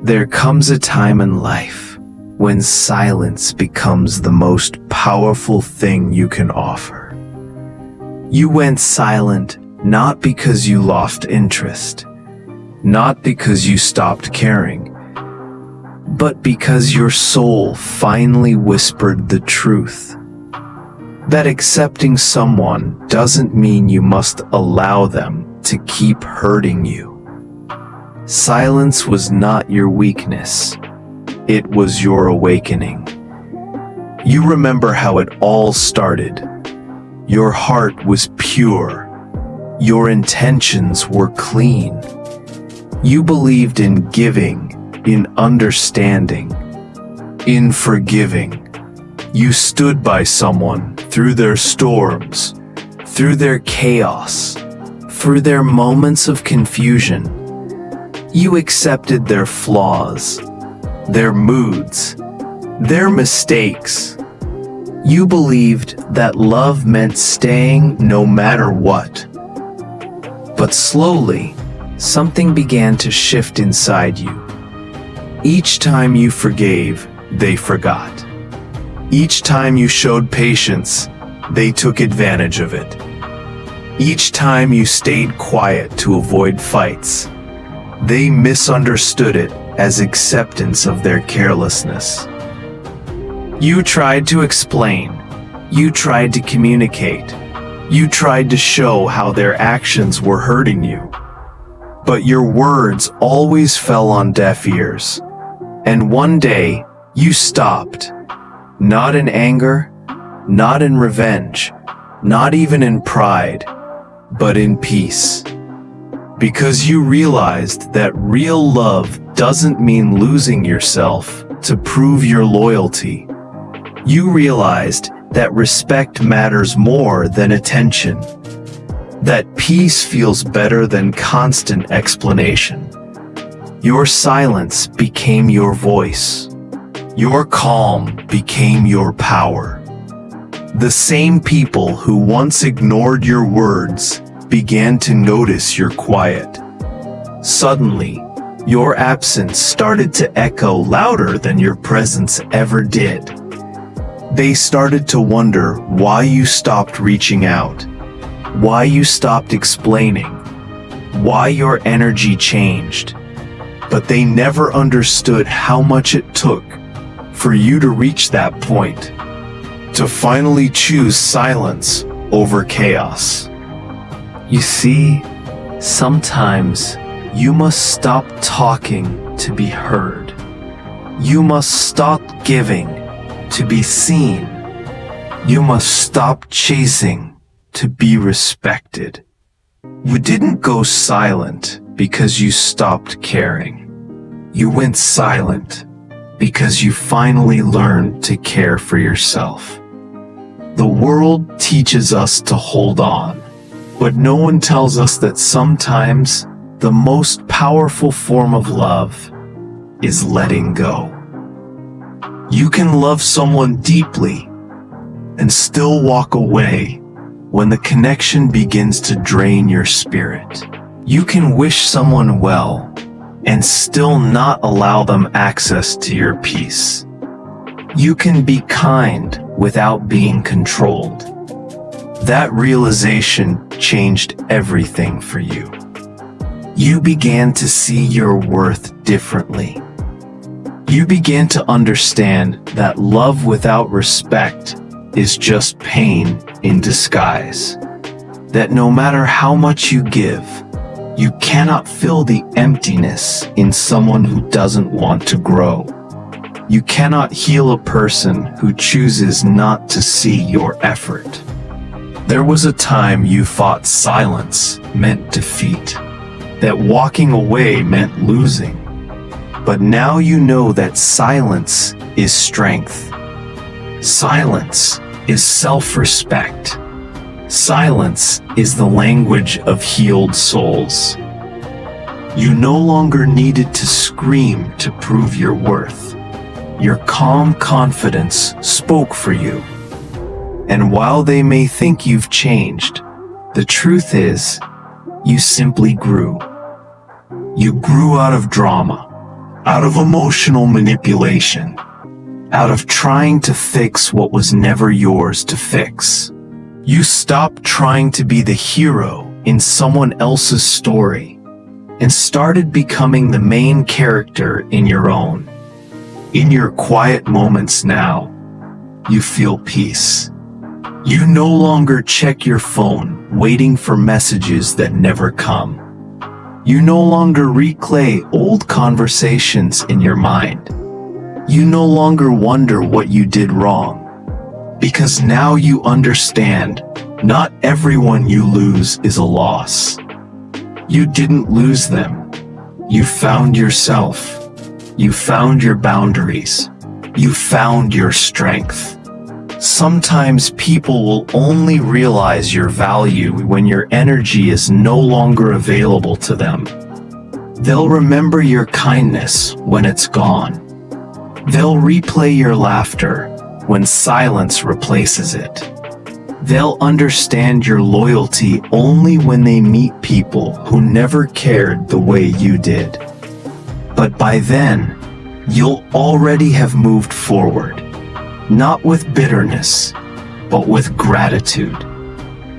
There comes a time in life when silence becomes the most powerful thing you can offer. You went silent not because you lost interest, not because you stopped caring, but because your soul finally whispered the truth. That accepting someone doesn't mean you must allow them to keep hurting you. Silence was not your weakness. It was your awakening. You remember how it all started. Your heart was pure. Your intentions were clean. You believed in giving, in understanding, in forgiving. You stood by someone through their storms, through their chaos, through their moments of confusion. You accepted their flaws, their moods, their mistakes. You believed that love meant staying no matter what. But slowly, something began to shift inside you. Each time you forgave, they forgot. Each time you showed patience, they took advantage of it. Each time you stayed quiet to avoid fights, they misunderstood it as acceptance of their carelessness. You tried to explain. You tried to communicate. You tried to show how their actions were hurting you. But your words always fell on deaf ears. And one day, you stopped. Not in anger, not in revenge, not even in pride, but in peace. Because you realized that real love doesn't mean losing yourself to prove your loyalty. You realized that respect matters more than attention. That peace feels better than constant explanation. Your silence became your voice. Your calm became your power. The same people who once ignored your words began to notice your quiet. Suddenly, your absence started to echo louder than your presence ever did. They started to wonder why you stopped reaching out, why you stopped explaining, why your energy changed. But they never understood how much it took for you to reach that point, to finally choose silence over chaos. You see, sometimes you must stop talking to be heard. You must stop giving to be seen. You must stop chasing to be respected. You didn't go silent because you stopped caring. You went silent because you finally learned to care for yourself. The world teaches us to hold on, but no one tells us that sometimes the most powerful form of love is letting go. You can love someone deeply and still walk away when the connection begins to drain your spirit. You can wish someone well and still not allow them access to your peace. You can be kind without being controlled. That realization changed everything for you. You began to see your worth differently. You began to understand that love without respect is just pain in disguise. That no matter how much you give, you cannot fill the emptiness in someone who doesn't want to grow. You cannot heal a person who chooses not to see your effort. There was a time you thought silence meant defeat, that walking away meant losing. But now you know that silence is strength. Silence is self-respect. Silence is the language of healed souls. You no longer needed to scream to prove your worth. Your calm confidence spoke for you. And while they may think you've changed, the truth is, you simply grew. You grew out of drama, out of emotional manipulation, out of trying to fix what was never yours to fix. You stopped trying to be the hero in someone else's story and started becoming the main character in your own. In your quiet moments now, you feel peace. You no longer check your phone waiting for messages that never come. You no longer replay old conversations in your mind. You no longer wonder what you did wrong. Because now you understand, not everyone you lose is a loss. You didn't lose them. You found yourself. You found your boundaries. You found your strength. Sometimes people will only realize your value when your energy is no longer available to them. They'll remember your kindness when it's gone. They'll replay your laughter when silence replaces it. They'll understand your loyalty only when they meet people who never cared the way you did. But by then, you'll already have moved forward. Not with bitterness, but with gratitude.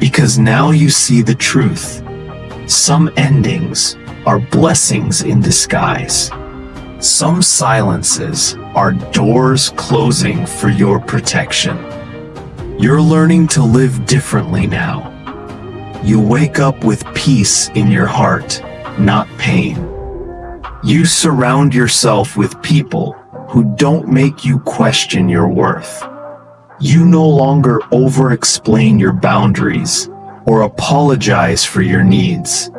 Because now you see the truth. Some endings are blessings in disguise. Some silences are doors closing for your protection. You're learning to live differently now. You wake up with peace in your heart, not pain. You surround yourself with people who don't make you question your worth. You no longer over-explain your boundaries or apologize for your needs.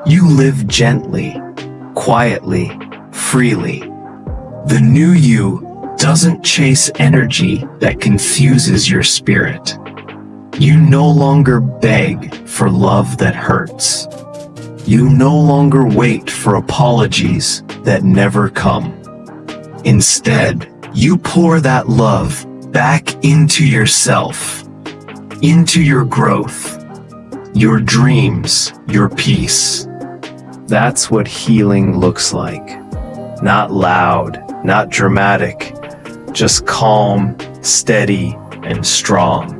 You live gently, quietly, freely. The new you doesn't chase energy that confuses your spirit. You no longer beg for love that hurts. You no longer wait for apologies that never come. Instead, you pour that love back into yourself, into your growth, your dreams, your peace. That's what healing looks like. Not loud, not dramatic, just calm, steady, and strong.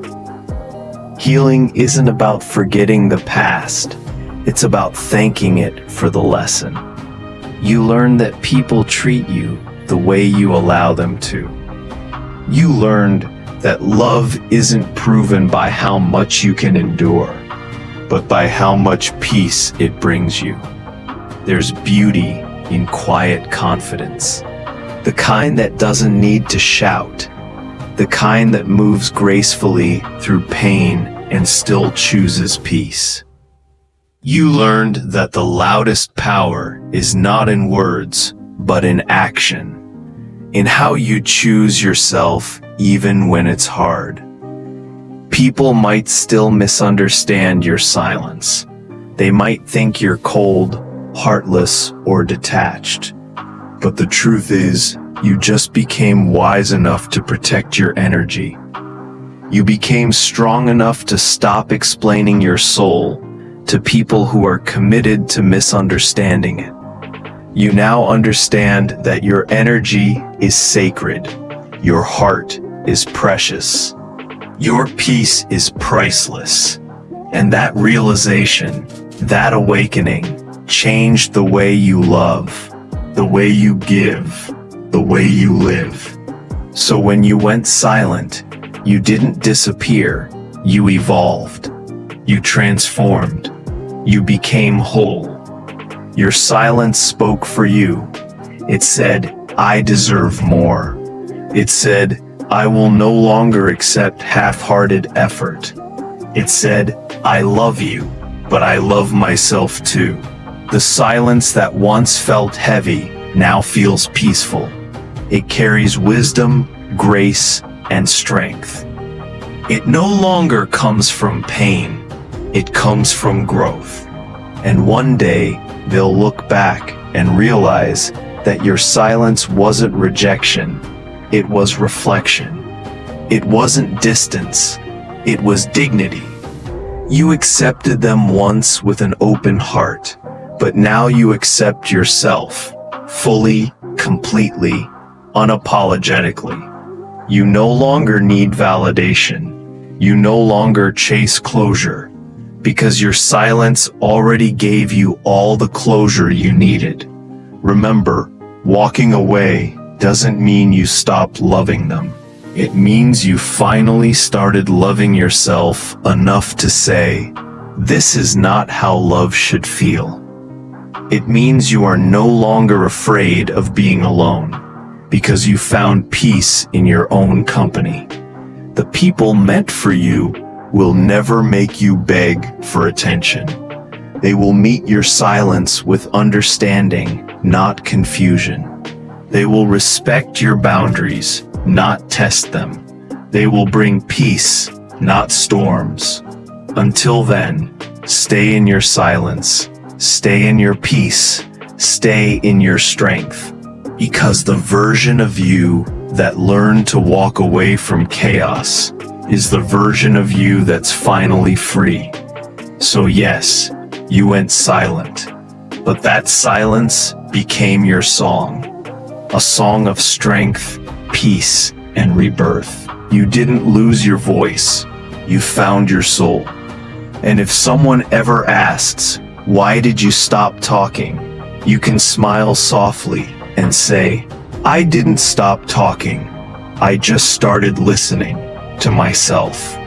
Healing isn't about forgetting the past. It's about thanking it for the lesson. You learn that people treat you the way you allow them to. You learned that love isn't proven by how much you can endure, but by how much peace it brings you. There's beauty in quiet confidence, the kind that doesn't need to shout, the kind that moves gracefully through pain and still chooses peace. You learned that the loudest power is not in words, but in action, in how you choose yourself even when it's hard. People might still misunderstand your silence. They might think you're cold, heartless, or detached. But the truth is, you just became wise enough to protect your energy. You became strong enough to stop explaining your soul to people who are committed to misunderstanding it. You now understand that your energy is sacred. Your heart is precious. Your peace is priceless. And that realization, that awakening, changed the way you love, the way you give, the way you live. So when you went silent, you didn't disappear, you evolved. You transformed. You became whole. Your silence spoke for you. It said, I deserve more. It said, I will no longer accept half-hearted effort. It said, I love you, but I love myself too. The silence that once felt heavy now feels peaceful. It carries wisdom, grace, and strength. It no longer comes from pain. It comes from growth. And one day, they'll look back and realize that your silence wasn't rejection. It was reflection. It wasn't distance. It was dignity. You accepted them once with an open heart, but now you accept yourself fully, completely, unapologetically. You no longer need validation. You no longer chase closure, because your silence already gave you all the closure you needed. Remember, walking away doesn't mean you stopped loving them. It means you finally started loving yourself enough to say, "This is not how love should feel." It means you are no longer afraid of being alone, because you found peace in your own company. The people meant for you will never make you beg for attention. They will meet your silence with understanding, not confusion. They will respect your boundaries, not test them. They will bring peace, not storms. Until then, stay in your silence, stay in your peace, stay in your strength. Because the version of you that learned to walk away from chaos is the version of you that's finally free. So yes, you went silent, but that silence became your song. A song of strength, peace, and rebirth. You didn't lose your voice, you found your soul. And if someone ever asks, "Why did you stop talking?" you can smile softly and say, "I didn't stop talking. I just started listening to myself."